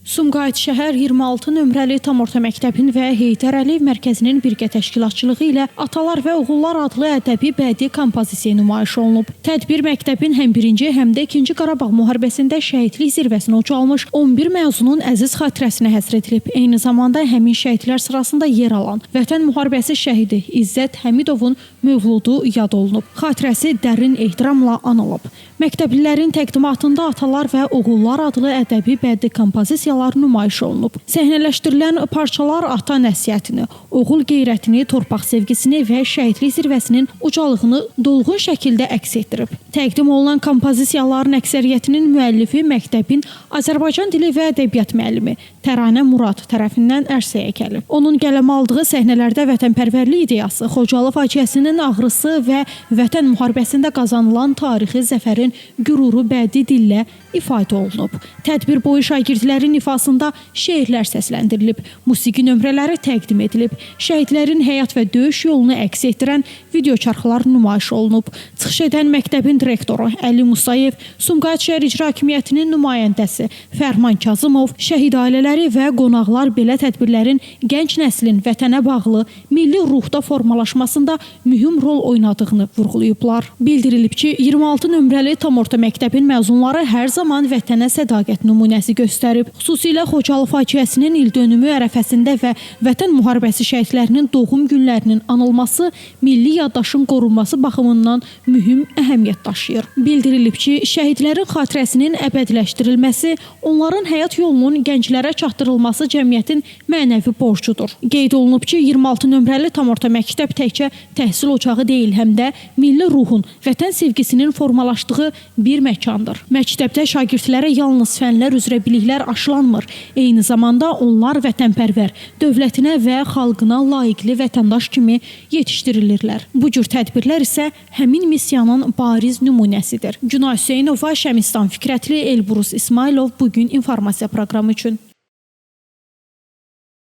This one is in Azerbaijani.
Sumqayıt şəhər 26 nömrəli tam orta məktəbin və Heydər Əliyev mərkəzinin birgə təşkilatçılığı ilə Atalar və Oğullar adlı ədəbi bədii kompozisiya nümayiş olunub. Tədbir məktəbin həm 1-ci, həm də 2-ci Qarabağ müharibəsində şəhidlik zirvəsinə ucalmış 11 məzunun əziz xatirəsinə həsr edilib. Eyni zamanda həmin şəhidlər sırasında yer alan Vətən müharibəsi şəhidi İzzət Həmidovun mövludu yad olunub. Xatirəsi dərin ehtiramla anılıb. Məktəblilərin təqdimatında Atalar və Oğullar adlı ədəbi bədii kompozisiyalar nümayiş olunub. Səhnələşdirilən parçalar ata nəsihətini, oğul qeyrətini, torpaq sevgisini və şəhidlik zirvəsinin ucalığını dolğun şəkildə əks etdirib. Təqdim olunan kompozisiyaların əksəriyyətinin müəllifi məktəbin Azərbaycan dili və ədəbiyyat müəllimi Təranə Murad tərəfindən ərsəyə gəlib. Onun qələm aldığı səhnələrdə vətənpərvərlik ideyası, Xocalı faciəsinin ağrısı və Vətən müharibəsində qazanılan tarixi zəfərin qüruru bədii dillə ifadə olunub. Tədbir boyu şagirdlərin ifasında şeirlər səsləndirilib, musiqi nömrələri təqdim edilib, şəhidlərin həyat və döyüş yolunu əks etdirən video çarxlar nümayiş olunub. Çıxış edən məktəbin direktoru Əli Musayev, Sumqayıt şəhər icra hakimiyyətinin nümayəndəsi Fərman Kazımov, şəhid ailələri və qonaqlar belə tədbirlərin gənc nəslin vətənə bağlı milli ruhda formalaşmasında mühüm rol oynadığını vurğulayıblar. Bildirilib ki, 26 nömrəli tam orta məktəbin məzunları hər zaman vətənə sədaqət nümunəsi göstərib. Xüsusilə Xocalı faciəsinin ildönümü ərəfəsində və Vətən müharibəsi şəhidlərinin doğum günlərinin anılması milli yaddaşın qorunması baxımından mühüm əhəmiyyət daşıyır. Bildirilib ki, şəhidlərin xatirəsinin əbədiləşdirilməsi, onların həyat yolunun gənclərə çatdırılması cəmiyyətin mənəvi borcudur. Qeyd olunub ki, 26 nömrəli tam orta məktəb təkcə təhsil ocağı deyil, həm də milli ruhun, vətən sevgisinin formalaşdığı bir məkandır. Məktəbdə şagirdlərə yalnız fənlər üzrə biliklər aşılanmır. Eyni zamanda onlar vətənpərvər, dövlətinə və xalqına layiqli vətəndaş kimi yetişdirilirlər. Bu cür tədbirlər isə həmin missiyanın bariz nümunəsidir. Günay Hüseynova, Şəmistan Fikrətli, Elbrus İsmailov bugün informasiya proqramı üçün.